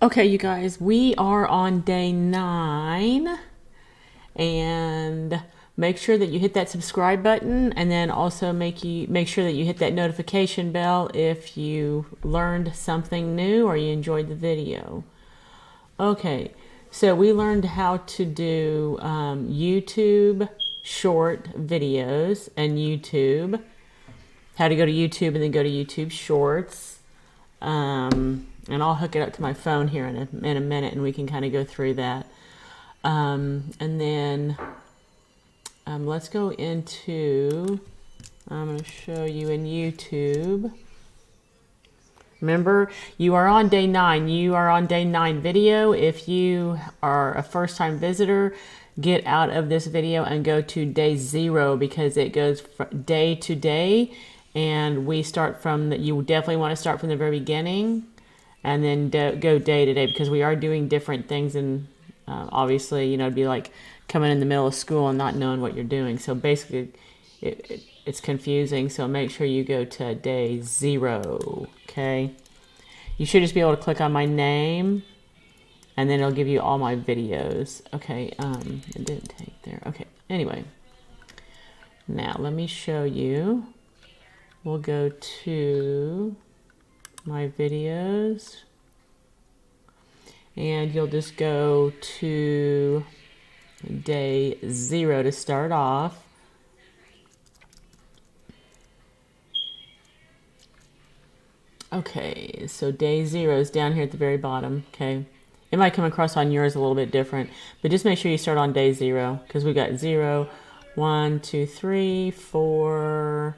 Okay, you guys, we are on day 9, and make sure that you hit that subscribe button, and then also make sure that you hit that notification bell if you learned something new or you enjoyed the video. Okay, so we learned how to do YouTube short videos and YouTube, how to go to YouTube and then go to YouTube Shorts. And I'll hook it up to my phone here in a minute, and we can kind of go through that. And then let's go into, I'm going to show you in YouTube. Remember, you are on day 9. You are on day 9 video. If you are a first-time visitor, get out of this video and go to day 0 because it goes day to day. And we start from you definitely want to start from the very beginning and then go day to day because we are doing different things. And obviously, you know, it'd be like coming in the middle of school and not knowing what you're doing. So basically, it's confusing. So make sure you go to day 0. Okay. You should just be able to click on my name, and then it'll give you all my videos. Okay. It didn't take there. Okay. Anyway, now let me show you. We'll go to my videos, and you'll just go to day 0 to start off. Okay, so day 0 is down here at the very bottom. Okay, it might come across on yours a little bit different, but just make sure you start on day 0 because we got 0, 1, 2, 3, 4,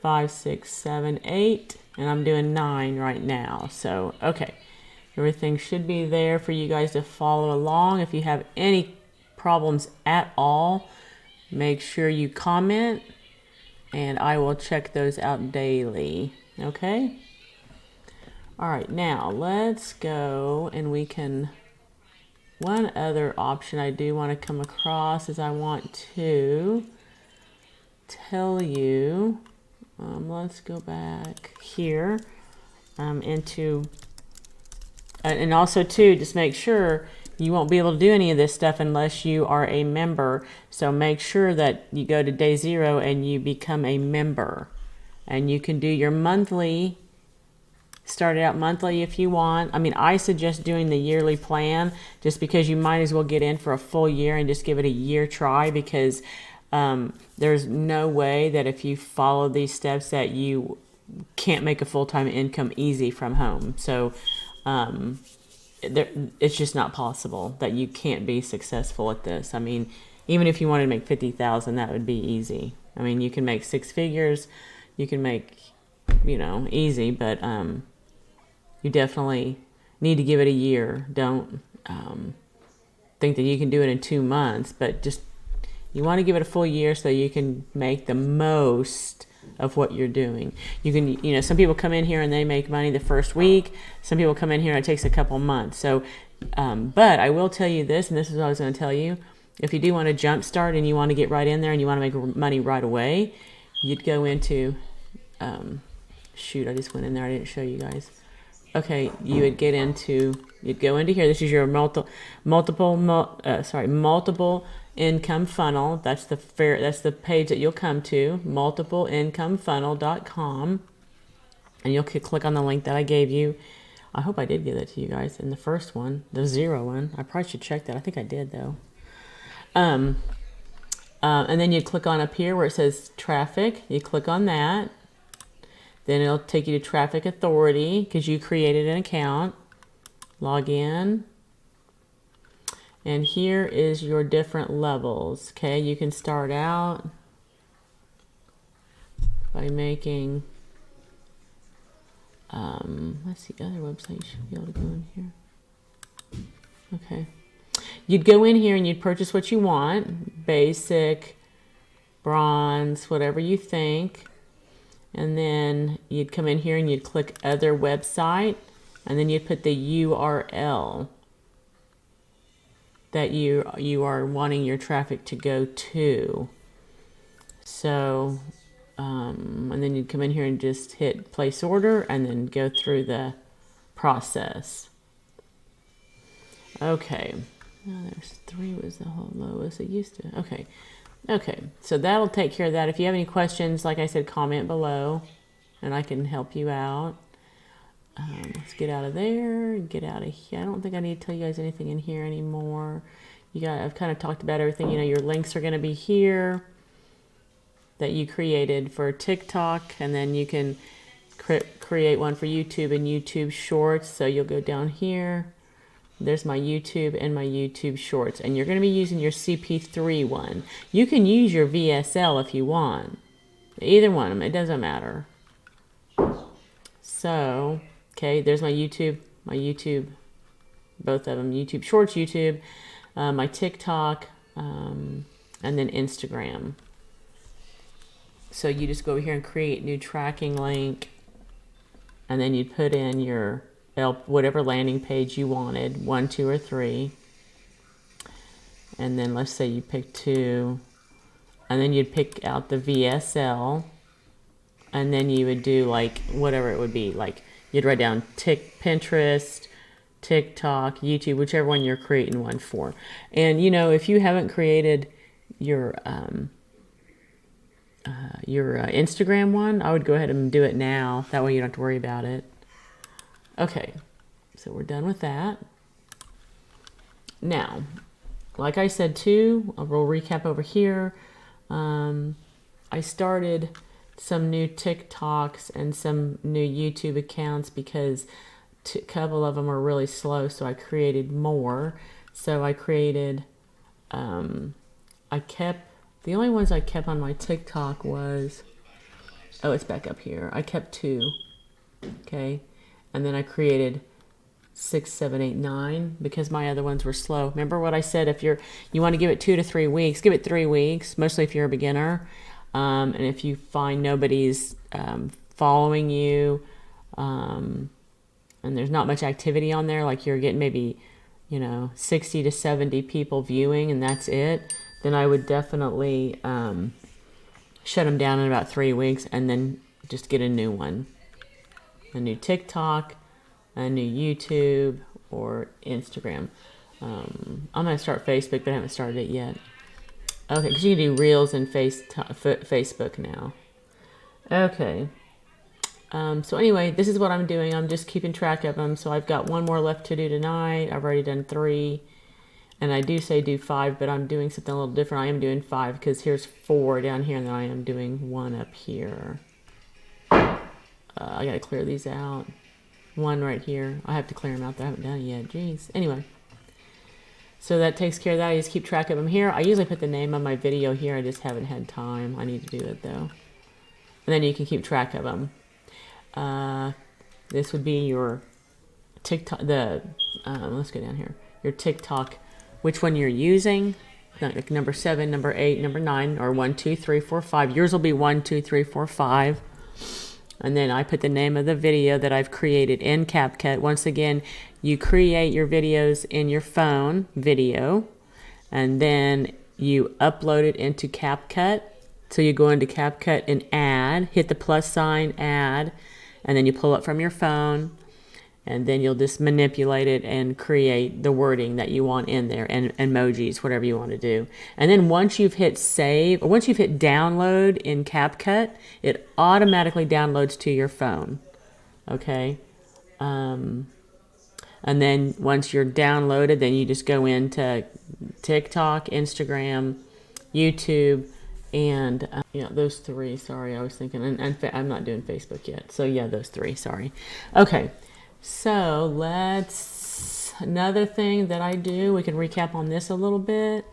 5, 6, 7, 8, and I'm doing 9 right now. So, okay, everything should be there for you guys to follow along. If you have any problems at all, make sure you comment, and I will check those out daily. Okay? All right, now let's go, and we can, one other option I do want to come across is I want to tell you, let's go back here into, and also too, just make sure you won't be able to do any of this stuff unless you are a member. So make sure that you go to day 0 and you become a member, and you can do your monthly. Start it out monthly if you want. I mean, I suggest doing the yearly plan just because you might as well get in for a full year and just give it a year try, because there's no way that if you follow these steps that you can't make a full-time income easy from home. So it's just not possible that you can't be successful at this. I mean, even if you wanted to make 50,000, that would be easy. I mean, you can make 6 figures, you can make, you know, easy, but you definitely need to give it a year. Don't think that you can do it in 2 months, but just you want to give it a full year so you can make the most of what you're doing. You can, you know, some people come in here and they make money the first week. Some people come in here and it takes a couple months. So, but I will tell you this, and this is what I was going to tell you. If you do want to jumpstart and you want to get right in there and you want to make money right away, you'd go into, shoot, I just went in there. I didn't show you guys. Okay, you would get into, you'd go into here. This is your multiple income funnel. That's the page that you'll come to, multipleincomefunnel.com, and you'll click on the link that I gave you. I hope I did give that to you guys in the first one, the 0 one. I probably should check that. I think I did though. And then you click on up here where it says traffic. You click on that. Then it'll take you to Traffic Authority because you created an account. Log in. And here is your different levels. Okay, you can start out by making, let's see, other website you should be able to go in here. Okay. You'd go in here and you'd purchase what you want, basic, bronze, whatever you think. And then you'd come in here and you'd click other website, and then you'd put the URL that you are wanting your traffic to go to. So, and then you'd come in here and just hit place order and then go through the process. Okay. Oh, there's 3 was the whole lowest it used to. Okay. Okay. So that'll take care of that. If you have any questions, like I said, comment below and I can help you out. Let's get out of there. Get out of here. I don't think I need to tell you guys anything in here anymore. I've kind of talked about everything. You know, your links are going to be here that you created for TikTok, and then you can create one for YouTube and YouTube Shorts. So you'll go down here. There's my YouTube and my YouTube Shorts, and you're going to be using your CP3 one. You can use your VSL if you want. Either one of them, it doesn't matter. So, okay, there's my YouTube, both of them, YouTube Shorts, YouTube, my TikTok, and then Instagram. So you just go over here and create new tracking link, and then you'd put in your whatever landing page you wanted, 1, 2, or 3. And then let's say you pick 2, and then you'd pick out the VSL, and then you would do like whatever it would be. Like you'd write down Pinterest, TikTok, YouTube, whichever one you're creating one for. And you know, if you haven't created your Instagram one, I would go ahead and do it now. That way you don't have to worry about it. Okay, so we're done with that. Now, like I said too, we'll recap over here. I started some new TikToks and some new YouTube accounts because a couple of them are really slow, so I created more. So I created, the only ones I kept on my TikTok was, oh, it's back up here. I kept 2, okay? And then I created 6, 7, 8, 9 because my other ones were slow. Remember what I said? If you want to give it 2 to 3 weeks, give it 3 weeks, mostly if you're a beginner. And if you find nobody's following you, and there's not much activity on there, like you're getting maybe, 60 to 70 people viewing and that's it, then I would definitely shut them down in about 3 weeks and then just get a new one. A new TikTok, a new YouTube, or Instagram. I'm going to start Facebook, but I haven't started it yet. Okay, because you can do Reels and Facebook now. Okay. So anyway, this is what I'm doing. I'm just keeping track of them. So I've got 1 more left to do tonight. I've already done 3. And I do say do 5, but I'm doing something a little different. I am doing 5 because here's 4 down here, and then I am doing 1 up here. I got to clear these out. 1 right here. I have to clear them out. I haven't done it yet. Jeez. Anyway. So that takes care of that. I just keep track of them here. I usually put the name of my video here. I just haven't had time. I need to do it though. And then you can keep track of them. This would be your TikTok. Let's go down here. Your TikTok. Which one you're using? Like number 7, number 8, number 9, or 1, 2, 3, 4, 5. Yours will be 1, 2, 3, 4, 5. And then I put the name of the video that I've created in CapCut. Once again, you create your videos in your phone video, and then you upload it into CapCut. So you go into CapCut and add, hit the plus sign, add, and then you pull it from your phone, and then you'll just manipulate it and create the wording that you want in there and emojis, whatever you want to do. And then once you've hit save, or once you've hit download in CapCut, it automatically downloads to your phone. Okay. And then once you're downloaded, then you just go into TikTok, Instagram, YouTube, and those 3. Sorry, I was thinking, and I'm not doing Facebook yet. So yeah, those 3. Sorry. Okay. So another thing that I do, we can recap on this a little bit,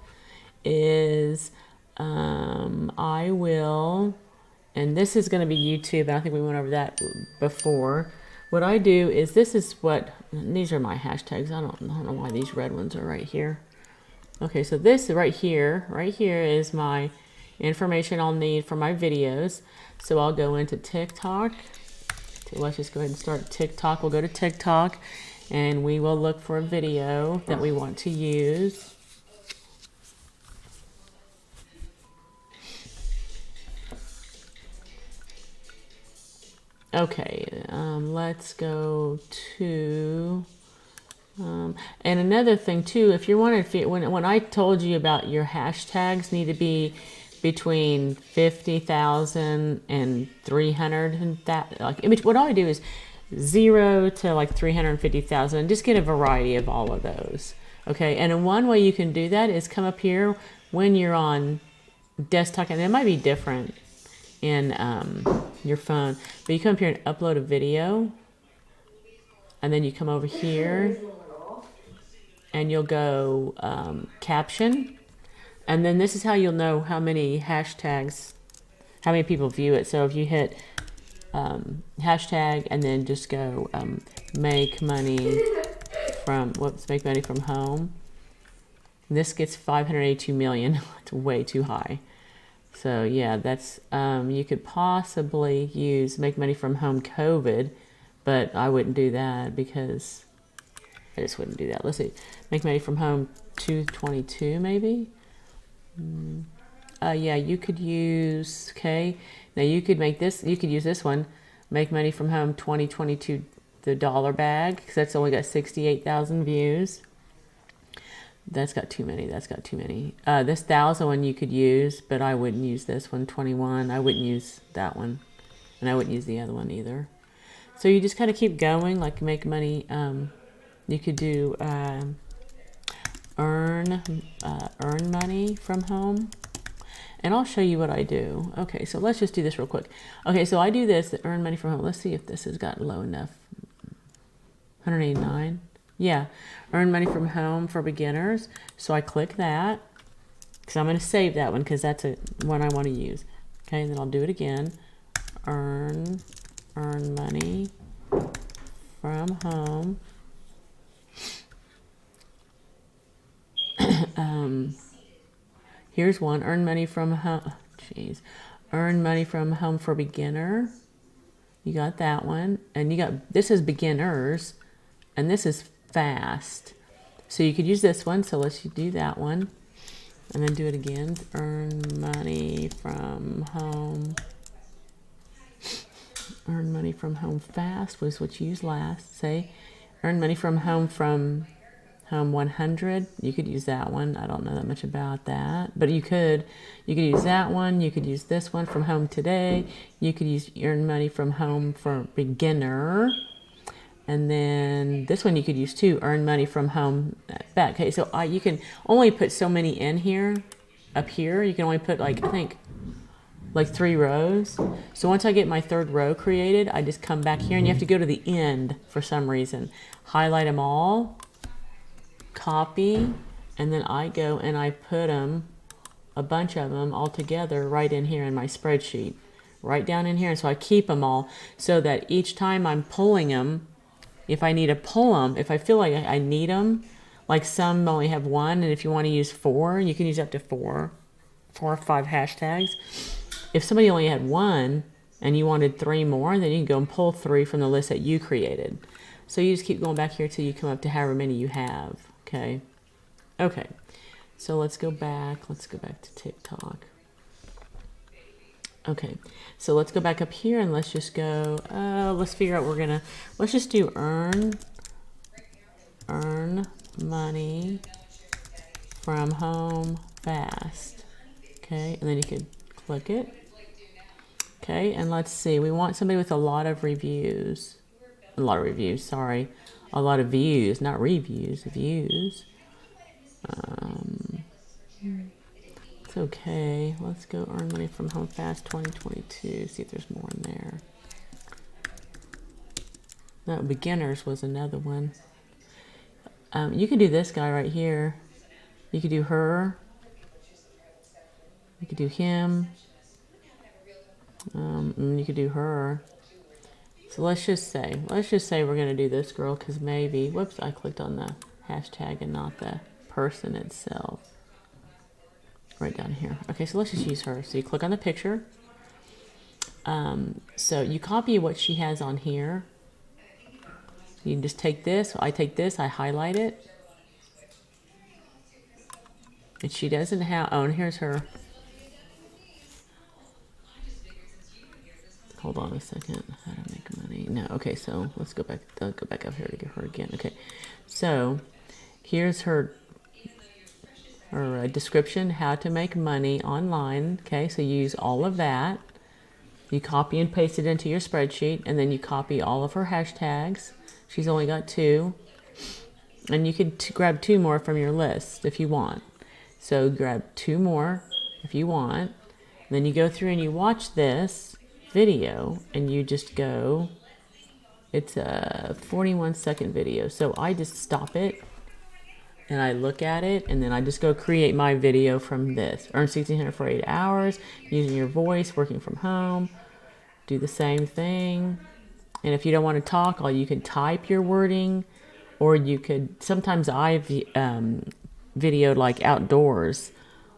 is I will, and this is going to be YouTube, and I think we went over that before. What I do is, these are my hashtags. I don't know why these red ones are right here. Okay, so this right here is my information I'll need for my videos. So I'll go into TikTok. Let's just go ahead and start TikTok. We'll go to TikTok and we will look for a video that we want to use. Okay, let's go to And another thing too, if you want to, when I told you about your hashtags need to be between 50,000 and 300 and that, like image, what I do is 0 to like 350,000 and just get a variety of all of those. Okay, and one way you can do that is come up here when you're on desktop, and it might be different in your phone, but you come up here and upload a video, and then you come over here and you'll go caption, and then this is how you'll know how many hashtags, how many people view it. So if you hit hashtag and then just go make money from, make money from home, this gets 582 million. It's way too high. So yeah, that's you could possibly use make money from home COVID, but I wouldn't do that because I just wouldn't do that. Let's see, make money from home 222 maybe. Yeah, you could use, okay, now you could make this, you could use this one, make money from home 2022, the dollar bag, because that's only got 68,000 views. That's got too many, that's got too many. This 1,000 one you could use, but I wouldn't use this one, 21, I wouldn't use that one, and I wouldn't use the other one either. So you just kind of keep going, like make money, you could do earn money from home. And I'll show you what I do. Okay, so let's just do this real quick. Okay, so I do this, earn money from home. Let's see if this has got low enough. 189. Yeah, earn money from home for beginners. So I click that, because I'm going to save that one, because that's a one I want to use. Okay, and then I'll do it again. Earn money from home. Here's one, earn money from home. Jeez, earn money from home for beginner. You got that one, and you got, this is beginners, and this is fast. So you could use this one. So let's do that one, and then do it again. Earn money from home. Earn money from home fast was what you used last. Say, earn money from home 100. You could use that one. I don't know that much about that, but you could use that one. You could use this one, from home today. You could use earn money from home for beginner, and then this one you could use too, earn money from home back. Okay, so you can only put so many in here. Up here you can only put like, I think like 3 rows. So once I get my 3rd row created, I just come back here, and you have to go to the end for some reason, highlight them all, copy, and then I go and I put them, a bunch of them all together right in here in my spreadsheet, right down in here. And so I keep them all so that each time I'm pulling them, if I need to pull them, if I feel like I need them, like some only have 1, and if you want to use 4, you can use up to 4 or 5 hashtags. If somebody only had 1 and you wanted 3 more, then you can go and pull 3 from the list that you created. So you just keep going back here till you come up to however many you have. Okay. Okay. So let's go back. Let's go back to TikTok. Okay. So let's go back up here, and let's just go, let's figure out, let's just do earn money from home fast. Okay. And then you could click it. Okay. And let's see, we want somebody with a lot of reviews. A lot of reviews, sorry. A lot of views, not reviews, views. It's okay. Let's go earn money from home fast 2022. See if there's more in there. No, beginners was another one. You can do this guy right here. You could do her. You could do him. And you could do her. So let's just say we're going to do this girl, because maybe, whoops, I clicked on the hashtag and not the person itself. Right down here. Okay, so let's just use her. So you click on the picture. So you copy what she has on here. You can just take this. I take this, I highlight it. And she doesn't have, oh, and here's her. hold on a second. How to make money? No, okay, so let's go back. I'll go back up here to get her again. Okay, so here's her description: how to make money online. Okay, so you use all of that. You copy and paste it into your spreadsheet, and then you copy all of her hashtags. She's only got 2, and you could grab 2 more from your list if you want. So grab 2 more if you want. Then you go through and you watch this video, and you just go, it's a 41-second video. So I just stop it and I look at it, and then I just go create my video from this. Earn $1,600 for 8 hours using your voice, working from home. Do the same thing. And if you don't want to talk, you can type your wording, or you could, sometimes I've videoed like outdoors,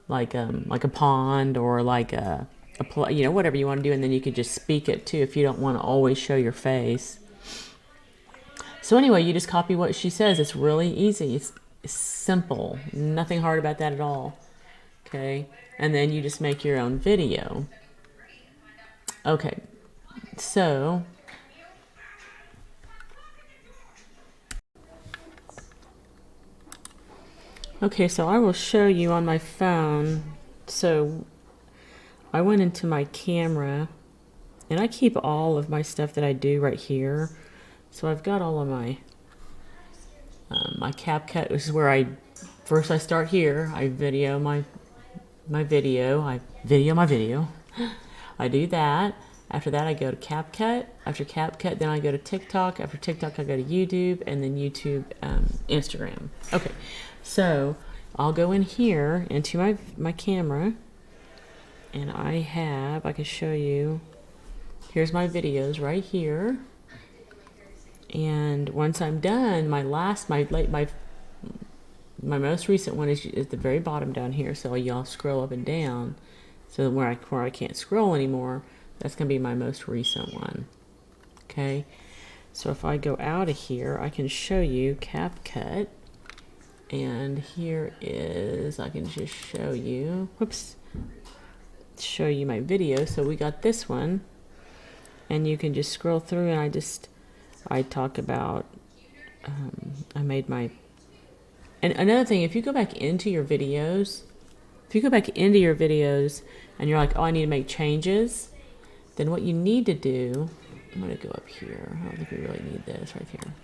like a pond, or like whatever you want to do, and then you could just speak it too if you don't want to always show your face. So anyway, you just copy what she says. It's really easy. It's simple. Nothing hard about that at all. Okay, and then you just make your own video. Okay, so I will show you on my phone. So I went into my camera, and I keep all of my stuff that I do right here. So I've got all of my my CapCut, which is where I start here. I video my video. I video my video. I do that. After that, I go to CapCut. After CapCut, then I go to TikTok. After TikTok, I go to YouTube, and then YouTube, Instagram. Okay, so I'll go in here into my camera, and I can show you. Here's my videos right here. And once I'm done, my most recent one is at the very bottom down here. So y'all scroll up and down. So where I can't scroll anymore, that's going to be my most recent one. Okay. So if I go out of here, I can show you CapCut. And here is, I can just show you, show you my video. So we got this one. And you can just scroll through, and I talk about, I made my, and another thing, if you go back into your videos, and you're like, oh, I need to make changes, then what you need to do, I'm going to go up here. I don't think we really need this right here.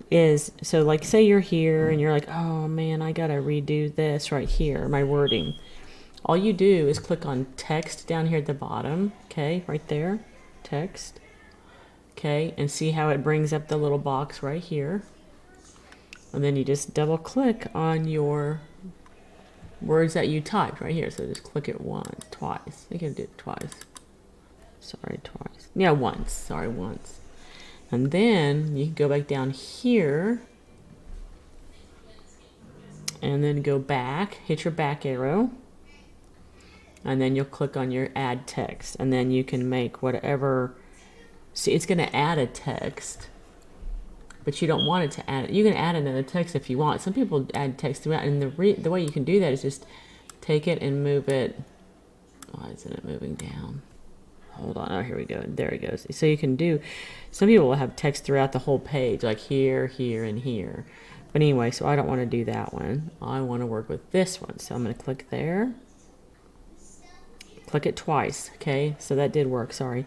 Is, so like say you're here and you're like, oh man, I got to redo this right here, my wording. All you do is click on text down here at the bottom. Okay, right there, text. Okay, and see how it brings up the little box right here. And then you just double click on your words that you typed right here. So just click it twice. You can do it twice. Sorry, twice. Yeah, once. Sorry, once. And then you can go back down here. And then go back. Hit your back arrow. And then you'll click on your add text. And then you can make whatever. See, it's going to add a text, but you don't want it to add it. You can add another text if you want. Some people add text throughout, and the way you can do that is just take it and move it. Why isn't it moving down? Hold on. Oh, here we go. There it goes. So you can do, some people will have text throughout the whole page, like here, here, and here. But anyway, so I don't want to do that one. I want to work with this one. So I'm going to click there. Click it twice. Okay, so that did work. Sorry.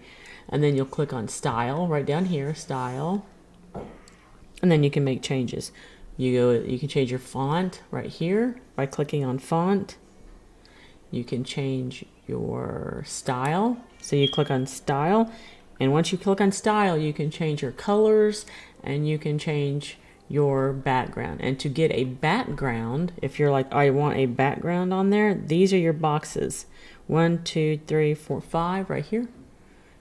And then you'll click on style right down here, style. And then you can make changes. You can change your font right here by clicking on font. You can change your style. So you click on style, and once you click on style, you can change your colors, and you can change your background. And to get a background, if you're like, I want a background on there, these are your boxes. 1, 2, 3, 4, 5 right here.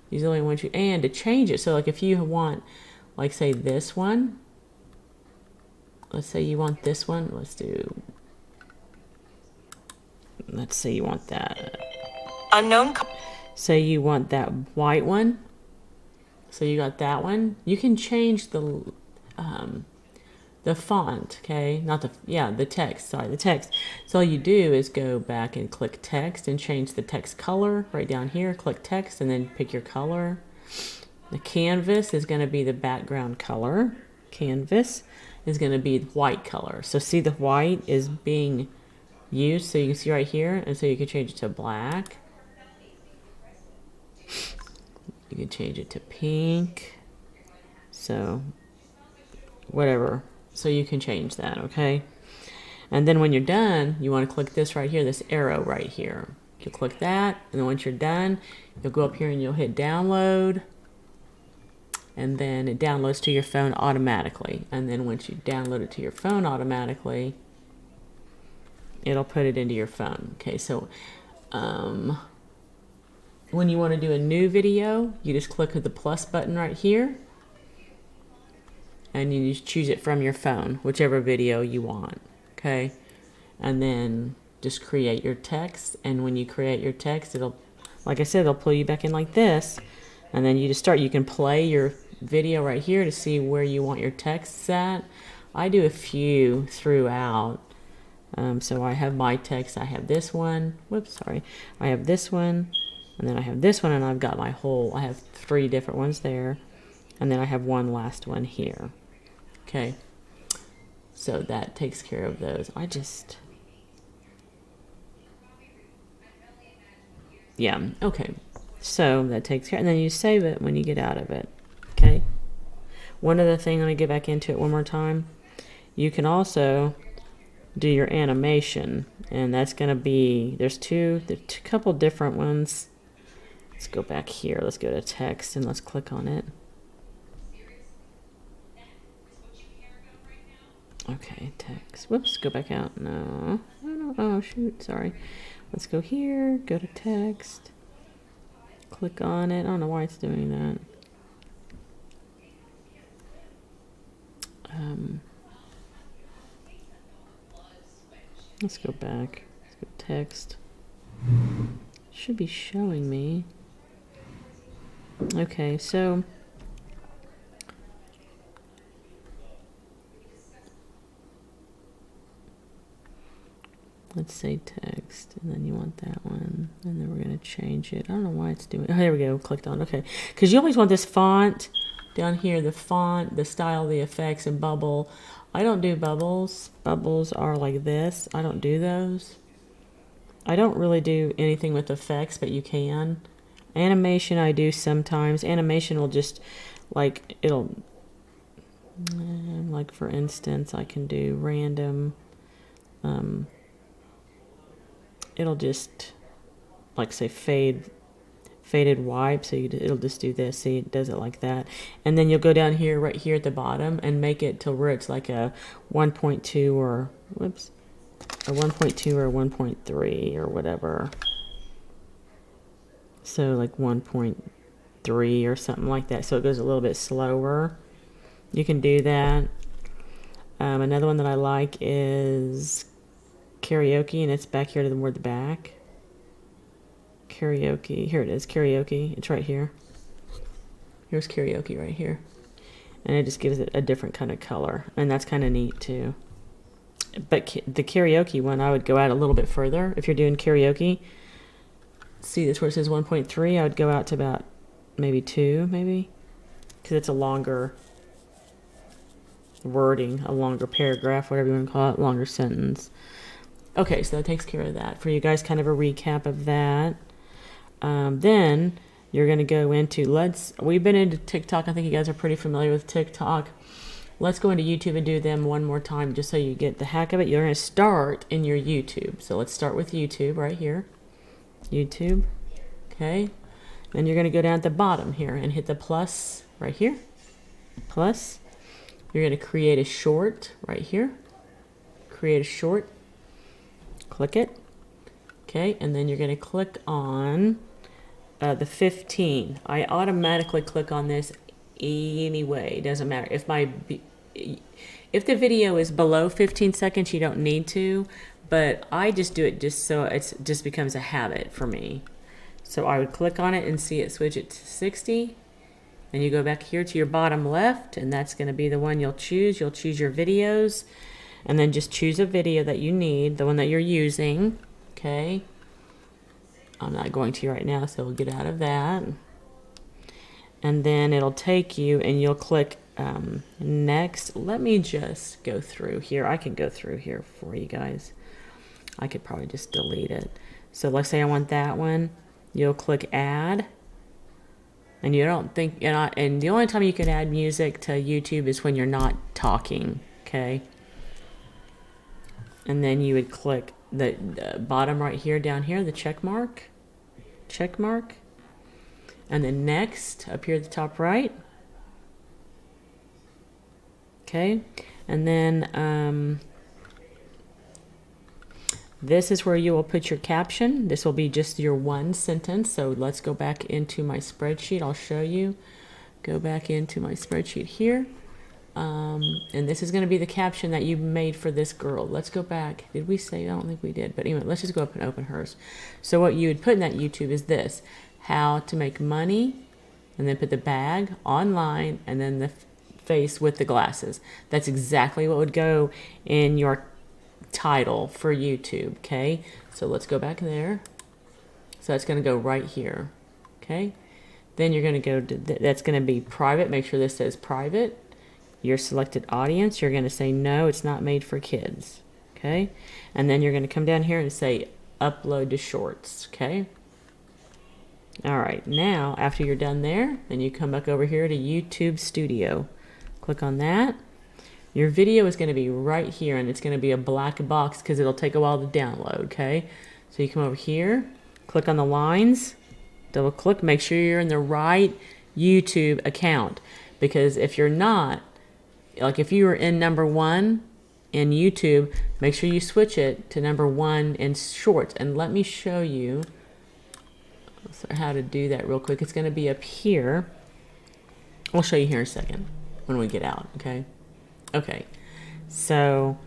These are the only ones you, and to change it. So like if you want, like say this one, let's say you want this one, let's say you want that. Unknown. Say you want that white one. So you got that one. You can change the font, okay? The text, sorry, the text. So all you do is go back and click text and change the text color right down here. Click text and then pick your color. The canvas is going to be the background color. Canvas is going to be white color. So see, the white is being used, so you can see right here, and so you can change it to black. You can change it to pink. So whatever. So you can change that, okay? And then when you're done, you want to click this right here, this arrow right here. You'll click that, and then once you're done, you'll go up here and you'll hit download. And then it downloads to your phone automatically. And then once you download it to your phone automatically, it'll put it into your phone. Okay, so when you want to do a new video, you just click the plus button right here. And you just choose it from your phone, whichever video you want. Okay, and then just create your text. And when you create your text, it'll, like I said, it'll pull you back in like this. And then you just start, you can play your video right here to see where you want your texts at. I do a few throughout. So I have my text, I have this one, whoops, sorry. I have this one, and then I have this one, and I've got my whole, I have 3 different ones there. And then I have one last one here. Okay. So that takes care of those. Yeah, okay. So that takes care, and then you save it when you get out of it. Okay. One other thing, let me get back into it one more time. You can also do your animation, and that's going to be, there's a couple different ones. Let's go back here. Let's go to text and let's click on it. Okay, text. Whoops, go back out. No. Oh, shoot, sorry. Let's go here, go to text. Click on it. I don't know why it's doing that. Let's go back. Let's go text. Should be showing me. Okay, so let's say text, and then you want that one, and then we're going to change it. I don't know why it's doing. Oh, there we go. Clicked on. Okay, because you always want this font down here, the font, the style, the effects, and bubble. I don't do bubbles. Bubbles are like this. I don't do those. I don't really do anything with effects, but you can. Animation I do sometimes. Animation will just, like, it'll, like for instance, I can do random, it'll just, like say faded wipe, so it'll just do this. See, it does it like that. And then you'll go down here, right here at the bottom, and make it till where it's like a 1.2 or, whoops, a 1.2 or 1.3 or whatever. So like 1.3 or something like that. So it goes a little bit slower. You can do that. Another one that I like is karaoke, and it's back here toward the back. Karaoke, here it is, karaoke. It's right here. Here's karaoke right here. And it just gives it a different kind of color. And that's kind of neat too. But the karaoke one, I would go out a little bit further. If you're doing karaoke, see this where it says 1.3, I would go out to about maybe 2, maybe. Because it's a longer wording, a longer paragraph, whatever you want to call it, longer sentence. Okay, so that takes care of that. For you guys, kind of a recap of that. Then you're going to go into, we've been into TikTok. I think you guys are pretty familiar with TikTok. Let's go into YouTube and do them one more time just so you get the hack of it. You're going to start in your YouTube. So let's start with YouTube right here. YouTube. Okay. Then you're going to go down at the bottom here and hit the plus right here. Plus. You're going to create a short right here. Create a short. Click it. Okay. And then you're going to click on the 15. I automatically click on this anyway. It doesn't matter. If the video is below 15 seconds, you don't need to. But I just do it just so it just becomes a habit for me. So I would click on it and see it switch it to 60. Then you go back here to your bottom left, and that's going to be the one you'll choose. You'll choose your videos, and then just choose a video that you need, the one that you're using. Okay. I'm not going to right now, so we'll get out of that. and then it'll take you and you'll click next. Let me just go through here. I can go through here for you guys. I could probably just delete it. So let's say I want that one. You'll click add. And you don't think, and the only time you can add music to YouTube is when you're not talking, okay? And then you would click the bottom right here, down here, the check mark. And then next, up here at the top right. Okay, and then this is where you will put your caption. This will be just your one sentence. So let's go back into my spreadsheet. I'll show you. Go back into my spreadsheet here. And this is going to be the caption that you made for this girl. Let's go back. Did we say? I don't think we did. But anyway, let's just go up and open hers. So what you would put in that YouTube is this: how to make money, and then put the bag online, and then the face with the glasses. That's exactly what would go in your title for YouTube. Okay, so let's go back there. So that's going to go right here. Okay, then you're going to go to that's going to be private. Make sure this says private. Your selected audience, you're going to say no, it's not made for kids. Okay, and then you're going to come down here and say upload to shorts. Okay, all right, now after you're done there, then you come back over here to YouTube Studio. Click on that. Your video is going to be right here, and it's going to be a black box because it'll take a while to download. Okay, so you come over here, click on the lines, double click, make sure you're in the right YouTube account, because if you're not, like if you were in #1 in YouTube, make sure you switch it to #1 in shorts. And let me show you how to do that real quick. It's going to be up here. I'll show you here in a second when we get out. Okay, so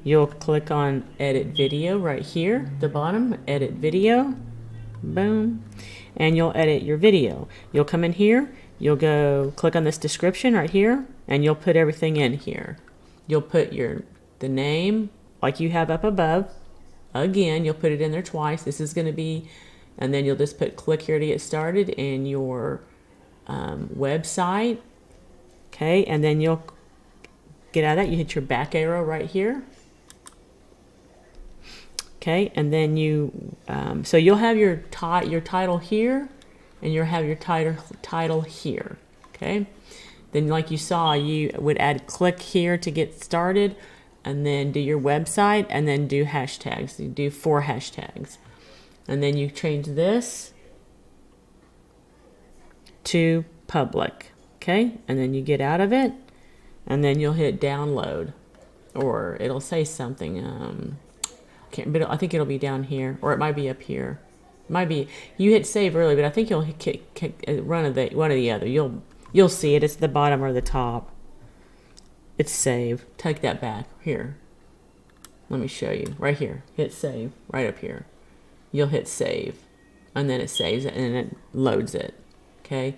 you'll click on edit video right here at the bottom, edit video, boom, and you'll edit your video. You'll come in here, you'll go click on this description right here, and you'll put everything in here. You'll put the name like you have up above. Again, you'll put it in there twice. This is going to be, and then you'll just put click here to get started in your website. Okay, and then you'll get out of that. You hit your back arrow right here. Okay, and then you, so you'll have your title here, and you'll have your title here. Okay, then like you saw, you would add click here to get started, and then do your website, and then do hashtags. You do 4 hashtags, and then you change this to public. Okay, and then you get out of it, and then you'll hit download, or it'll say something. But I think it'll be down here, or it might be up here. It might be you hit save early, but I think you'll hit one of the other. You'll see it. It's the bottom or the top. It's save. Take that back here. Let me show you right here. Hit save right up here. You'll hit save, and then it saves it, and then it loads it. Okay.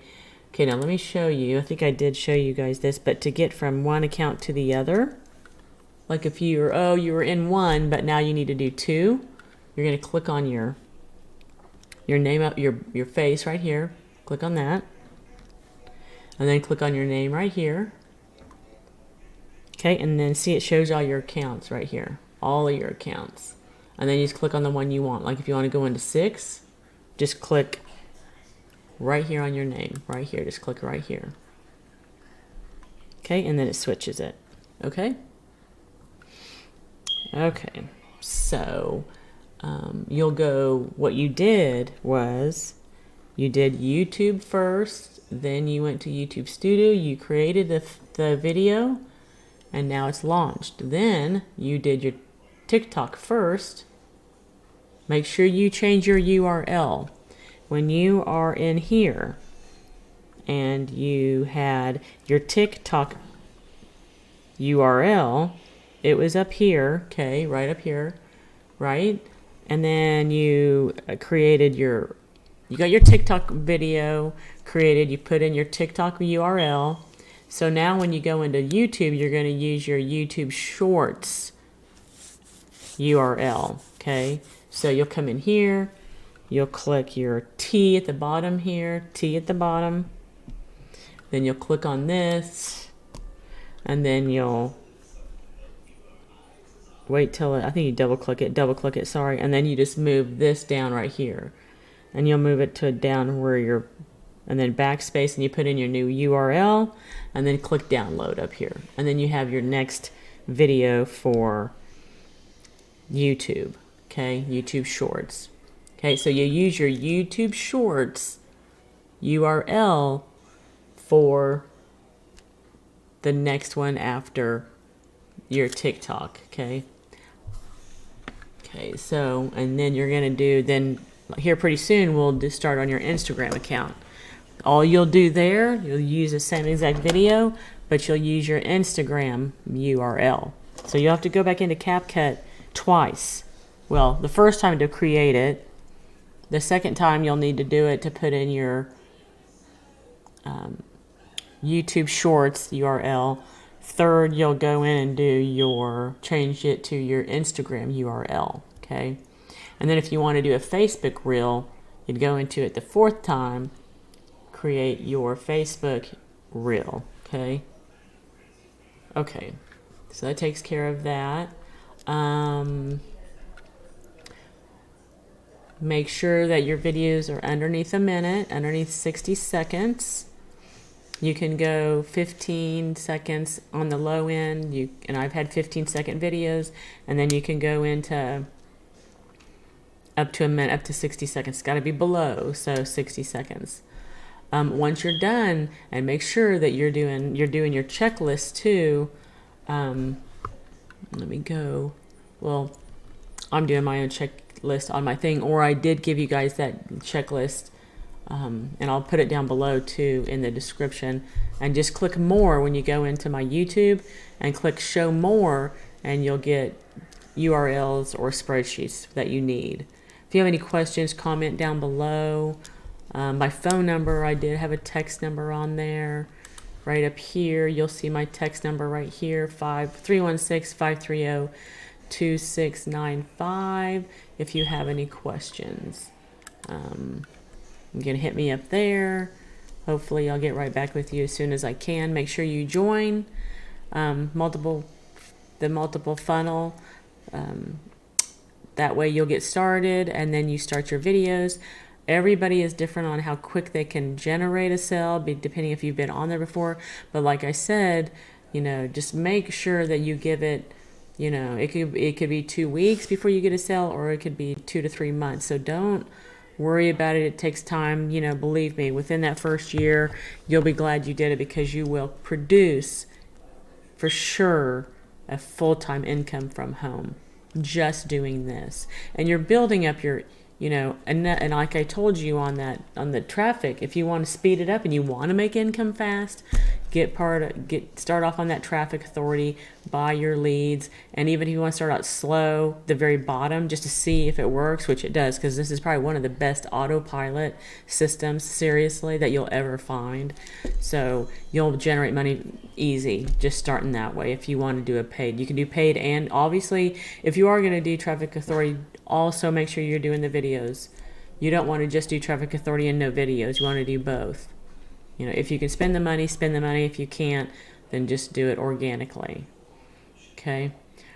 Okay, now let me show you. I think I did show you guys this, but to get from one account to the other, like if you were in one, but now you need to do 2, you're going to click on your name up, your face right here. Click on that, and then click on your name right here. Okay, and then see it shows all your accounts right here, all of your accounts, and then you just click on the one you want. Like if you want to go into 6, just click right here on your name, right here. Just click right here. Okay, and then it switches it. Okay. Okay, so you'll go. What you did was you did YouTube first, then you went to YouTube Studio. You created the video, and now it's launched. Then you did your TikTok first. Make sure you change your URL. When you are in here and you had your TikTok URL, it was up here, okay, right up here, right? And then you created you got your TikTok video created, you put in your TikTok URL. So now when you go into YouTube, you're going to use your YouTube Shorts URL, okay? So you'll come in here. You'll click your T at the bottom here, T at the bottom, Then you'll click on this, and then you'll wait till I think you double click it, sorry, and then you just move this down right here, and you'll move it to down where you're, and then backspace, and you put in your new URL, and then click download up here, and then you have your next video for YouTube. Okay, YouTube Shorts. Okay, so you use your YouTube Shorts URL for the next one after your TikTok. Okay. Okay, so, and then you're gonna do, then here pretty soon we'll just start on your Instagram account. All you'll do there, you'll use the same exact video, but you'll use your Instagram URL. So you'll have to go back into CapCut twice. Well, the first time to create it, the second time you'll need to do it to put in your YouTube Shorts URL. Third, you'll go in and do your, change it to your Instagram URL, okay? And then if you want to do a Facebook reel, you'd go into it the fourth time, create your Facebook reel, okay? Okay, so that takes care of that. Make sure that your videos are underneath a minute, underneath 60 seconds. You can go 15 seconds on the low end, and I've had 15-second videos, and then you can go into up to a minute, up to 60 seconds. It's got to be below, so 60 seconds. Once you're done, and make sure that you're doing your checklist too. Let me go. Well, I'm doing my own checklist on my thing, or I did give you guys that checklist. And I'll put it down below too in the description, and just click more when you go into my YouTube and click show more, and you'll get URLs or spreadsheets that you need. If you have any questions, comment down below. My phone number, I did have a text number on there right up here. You'll see my text number right here, 316-530-2695 if you have any questions. You can hit me up there. Hopefully I'll get right back with you as soon as I can. Make sure you join the multiple funnel. That way you'll get started, and then you start your videos. Everybody is different on how quick they can generate a sale, depending if you've been on there before. But like I said, just make sure that you give it, it could be 2 weeks before you get a sale, or it could be 2 to 3 months. So don't worry about it. It takes time. Believe me, within that first year, you'll be glad you did it, because you will produce for sure a full-time income from home just doing this. And you're building up your, and like I told you on the traffic, if you want to speed it up and you want to make income fast, start off on that traffic authority, buy your leads. And even if you want to start out slow, the very bottom, just to see if it works, which it does, because this is probably one of the best autopilot systems, seriously, that you'll ever find. So you'll generate money easy just starting that way. If you want to do a paid, you can do paid, and obviously if you are going to do traffic authority, also make sure you're doing the videos. You don't want to just do traffic authority and no videos. You want to do both. If you can spend the money, spend the money. If you can't, then just do it organically. Okay.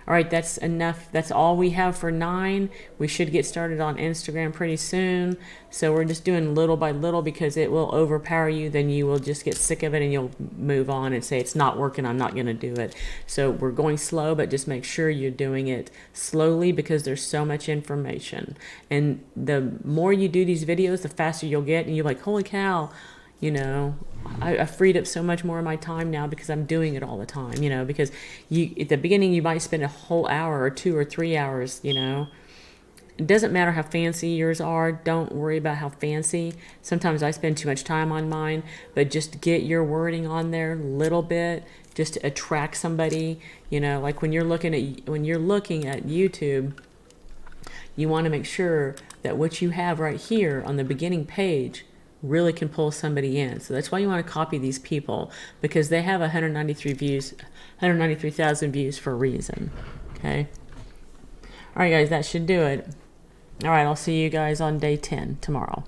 All right, that's enough. That's all we have for 9. We should get started on Instagram pretty soon. So we're just doing little by little, because it will overpower you. Then you will just get sick of it and you'll move on and say, it's not working, I'm not going to do it. So we're going slow, but just make sure you're doing it slowly, because there's so much information. And the more you do these videos, the faster you'll get. And you're like, holy cow, I freed up so much more of my time now, because I'm doing it all the time, because at the beginning you might spend a whole hour or 2 or 3 hours, It doesn't matter how fancy yours are. Don't worry about how fancy. Sometimes I spend too much time on mine, but just get your wording on there a little bit, just to attract somebody. Like when you're looking at YouTube, you want to make sure that what you have right here on the beginning page really can pull somebody in. So that's why you want to copy these people, because they have 193,000 views for a reason. Okay. All right, guys, that should do it. All right, I'll see you guys on day 10 tomorrow.